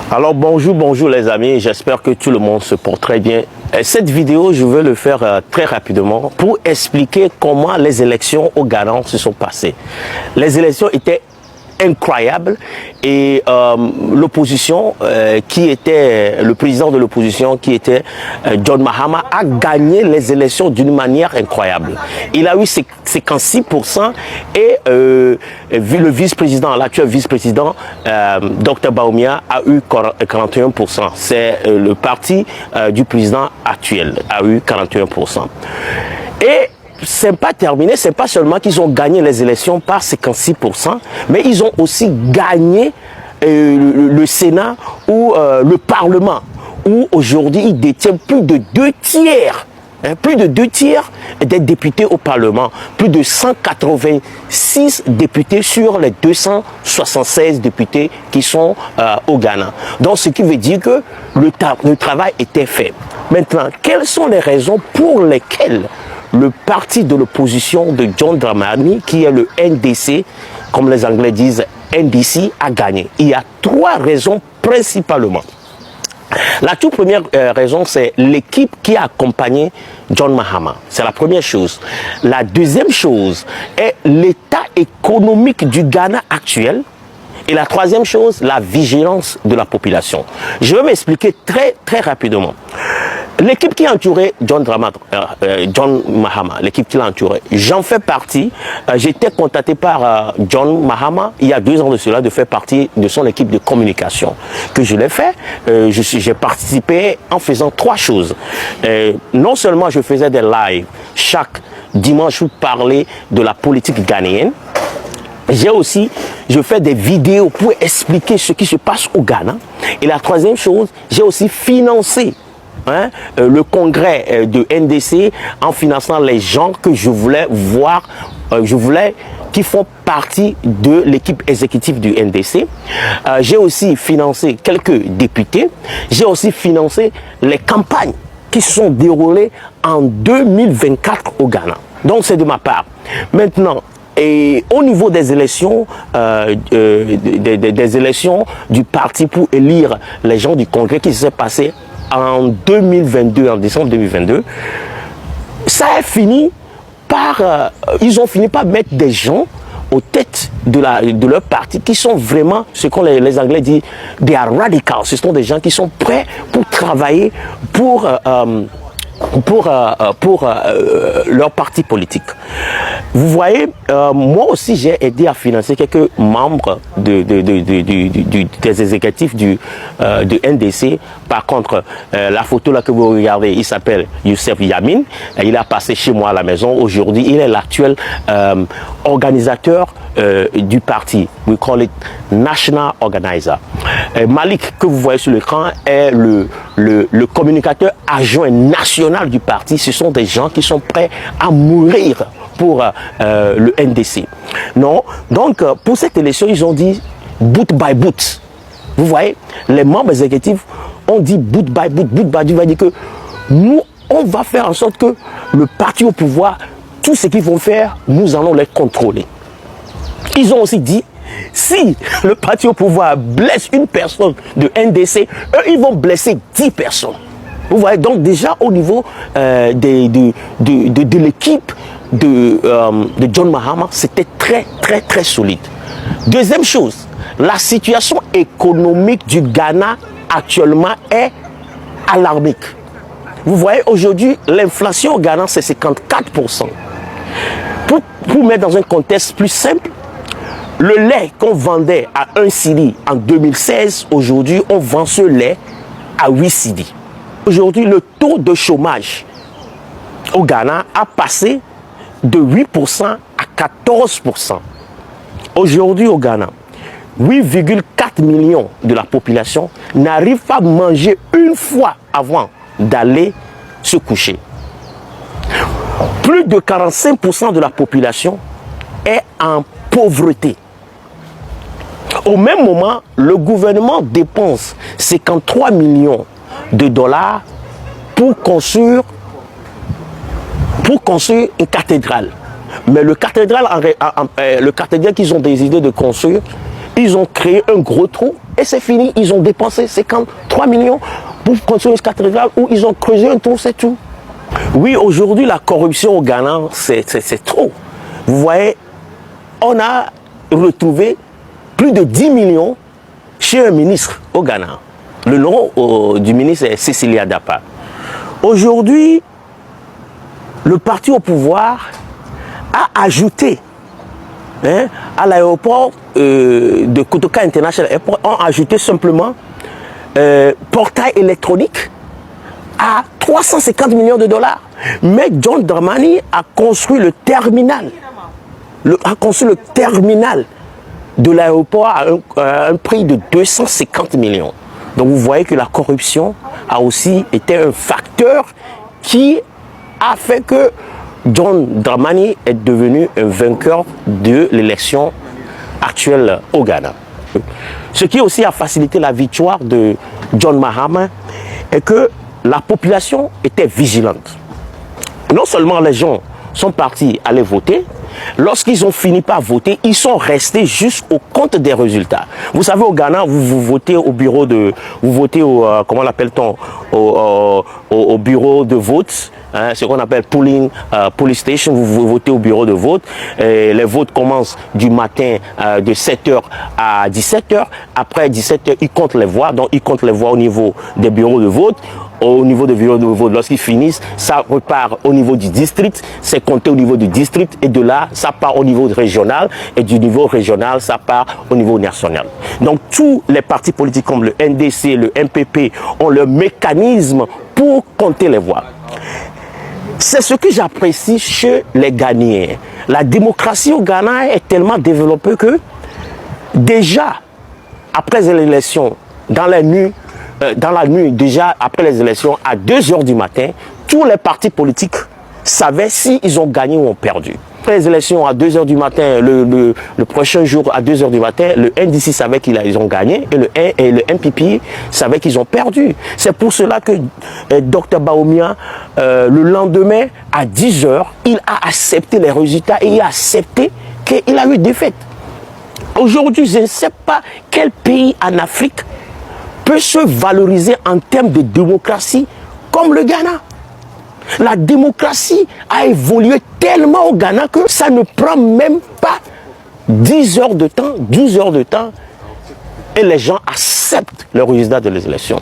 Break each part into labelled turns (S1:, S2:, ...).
S1: Alors bonjour les amis, j'espère que tout le monde se porte très bien. Cette vidéo, je vais le faire très rapidement pour expliquer comment les élections au Ghana se sont passées. Les élections étaient incroyables et l'opposition qui était le président de l'opposition qui était John Mahama a gagné les élections d'une manière incroyable. Il a eu 56% et le vice-président, l'actuel vice-président Dr Bawumia a eu 41%. C'est le parti du président actuel a eu 41%. Et c'est pas terminé, c'est pas seulement qu'ils ont gagné les élections par 56%, mais ils ont aussi gagné le Sénat ou le Parlement, où aujourd'hui ils détiennent plus de 2 tiers. Plus de 2 tiers des députés au Parlement, plus de 186 députés sur les 276 députés qui sont au Ghana. Donc ce qui veut dire que le travail était fait. Maintenant, quelles sont les raisons pour lesquelles le parti de l'opposition de John Dramani, qui est le NDC, comme les Anglais disent NDC, a gagné? Il y a 3 raisons principalement. La toute première raison, c'est l'équipe qui a accompagné John Mahama. C'est la première chose. La deuxième chose est l'état économique du Ghana actuel. Et la troisième chose, la vigilance de la population. Je vais m'expliquer très rapidement. L'équipe qui a entouré John Mahama, l'équipe qui l'a entouré, j'en fais partie. J'ai été contacté par John Mahama il y a 2 ans de cela de faire partie de son équipe de communication. Que je l'ai fait, j'ai participé en faisant 3 choses. Non seulement je faisais des lives chaque dimanche pour parler de la politique ghanéenne, je fais des vidéos pour expliquer ce qui se passe au Ghana. Et la troisième chose, j'ai aussi financé le congrès de NDC en finançant les gens que je voulais voir, qui font partie de l'équipe exécutive du NDC. J'ai aussi financé quelques députés. J'ai aussi financé les campagnes qui se sont déroulées en 2024 au Ghana. Donc c'est de ma part. Maintenant, et au niveau des élections, des élections du parti pour élire les gens du congrès qui s'est passé en 2022, en décembre 2022, ça a fini par... ils ont fini par mettre des gens aux têtes de leur parti qui sont vraiment, ce qu'on les Anglais disent, they are radicals. Ce sont des gens qui sont prêts pour travailler pour leur parti politique. Vous voyez, moi aussi j'ai aidé à financer quelques membres des exécutifs de NDC. Par contre, la photo là que vous regardez, il s'appelle Youssef Yamin. Il a passé chez moi à la maison. Aujourd'hui, il est l'actuel organisateur du parti. We call it National Organizer. Malik, que vous voyez sur l'écran, est le communicateur adjoint national du parti. Ce sont des gens qui sont prêts à mourir pour le NDC. Non, donc pour cette élection, ils ont dit boot by boot. Vous voyez, les membres exécutifs ont dit boot by boot. Boot by boot va dire que nous, on va faire en sorte que le parti au pouvoir, tout ce qu'ils vont faire, nous allons les contrôler. Ils ont aussi dit, si le parti au pouvoir blesse une personne de NDC, eux, ils vont blesser 10 personnes. Vous voyez, donc déjà au niveau de l'équipe de John Mahama, c'était très solide. Deuxième chose, la situation économique du Ghana actuellement est alarmique. Vous voyez, aujourd'hui, l'inflation au Ghana, c'est 54%. Pour mettre dans un contexte plus simple, le lait qu'on vendait à 1 cedi en 2016, aujourd'hui, on vend ce lait à 8 cedi. Aujourd'hui, le taux de chômage au Ghana a passé de 8% à 14%. Aujourd'hui au Ghana, 8,4 millions de la population n'arrivent pas à manger une fois avant d'aller se coucher. Plus de 45% de la population est en pauvreté. Au même moment, le gouvernement dépense 53 millions de dollars pour construire une cathédrale. Mais le cathédrale qu'ils ont décidé de construire Ils ont créé un gros trou et c'est fini. Ils ont dépensé 53 millions pour construire une cathédrale où ils ont creusé un trou, c'est tout. Oui, aujourd'hui, la corruption au Ghana, c'est trop. Vous voyez, on a retrouvé plus de 10 millions chez un ministre au Ghana. Le nom du ministre est Cecilia Dapa. Aujourd'hui, le parti au pouvoir a ajouté à l'aéroport de Kotoka International Airport, ont ajouté simplement portail électronique à 350 millions de dollars. Mais John Dramani a construit le terminal. De l'aéroport à un prix de 250 millions. Donc vous voyez que la corruption a aussi été un facteur qui a fait que John Dramani est devenu un vainqueur de l'élection actuelle au Ghana. Ce qui aussi a facilité la victoire de John Mahama est que la population était vigilante. Non seulement les gens sont partis aller voter, lorsqu'ils ont fini par voter, ils sont restés jusqu'au compte des résultats. Vous savez, au Ghana, vous votez au bureau de... Vous votez au... comment l'appelle-t-on au bureau de vote, hein, ce qu'on appelle polling station. Vous votez au bureau de vote. Les votes commencent du matin de 7h à 17h. Après 17h, ils comptent les voix. Donc, ils comptent les voix au niveau des bureaux de vote. Au niveau des bureaux de vote, lorsqu'ils finissent, ça repart au niveau du district, c'est compté au niveau du district, et de là, ça part au niveau régional, et du niveau régional, ça part au niveau national. Donc, tous les partis politiques comme le NDC, le MPP, ont leur mécanisme pour compter les voix. C'est ce que j'apprécie chez les Ghanéens. La démocratie au Ghana est tellement développée que, déjà, après l'élection, dans la nuit, déjà après les élections, à 2 h du matin, tous les partis politiques savaient s'ils ont gagné ou ont perdu. Après les élections, à 2 h du matin, le prochain jour, à 2 h du matin, le NDC savait qu'ils ont gagné et le MPP savait qu'ils ont perdu. C'est pour cela que Dr Bawumia, le lendemain, à 10 h, il a accepté les résultats et il a accepté qu'il a eu défaite. Aujourd'hui, je ne sais pas quel pays en Afrique peut se valoriser en termes de démocratie comme le Ghana. La démocratie a évolué tellement au Ghana que ça ne prend même pas 10 heures de temps, 12 heures de temps, et les gens acceptent le résultat de les élections.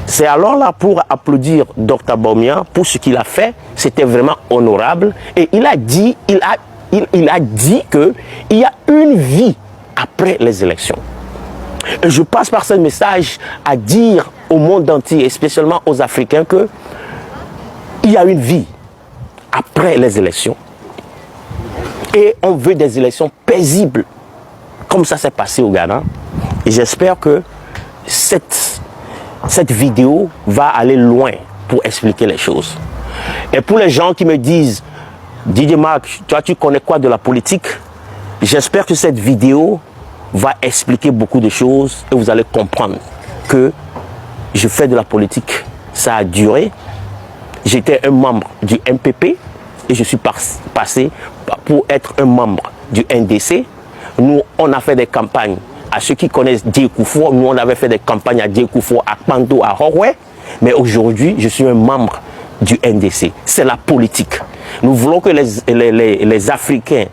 S1: C'est alors là pour applaudir Dr Bawumia pour ce qu'il a fait. C'était vraiment honorable. Et il a dit, qu'il y a une vie après les élections. Et je passe par ce message à dire au monde entier, et spécialement aux Africains, que il y a une vie après les élections. Et on veut des élections paisibles, comme ça s'est passé au Ghana. Et j'espère que cette vidéo va aller loin pour expliquer les choses. Et pour les gens qui me disent, Didier Marc, toi tu connais quoi de la politique? J'espère que cette vidéo va expliquer beaucoup de choses et vous allez comprendre que je fais de la politique. Ça a duré. J'étais un membre du MPP et je suis passé pour être un membre du NDC. Nous, on a fait des campagnes. À ceux qui connaissent Diékoufo, nous, on avait fait des campagnes à Diékoufo, à Kpando, à Horwe. Mais aujourd'hui, je suis un membre du NDC. C'est la politique. Nous voulons que les Africains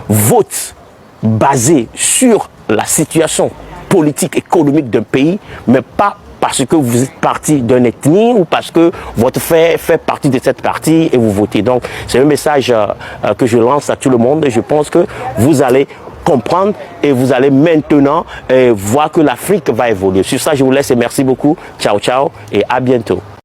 S1: votent basé sur la situation politique, économique d'un pays, mais pas parce que vous êtes parti d'une ethnie ou parce que votre fait partie de cette partie et vous votez. Donc, c'est un message que je lance à tout le monde et je pense que vous allez comprendre et vous allez maintenant voir que l'Afrique va évoluer. Sur ça, je vous laisse et merci beaucoup. Ciao, ciao et à bientôt.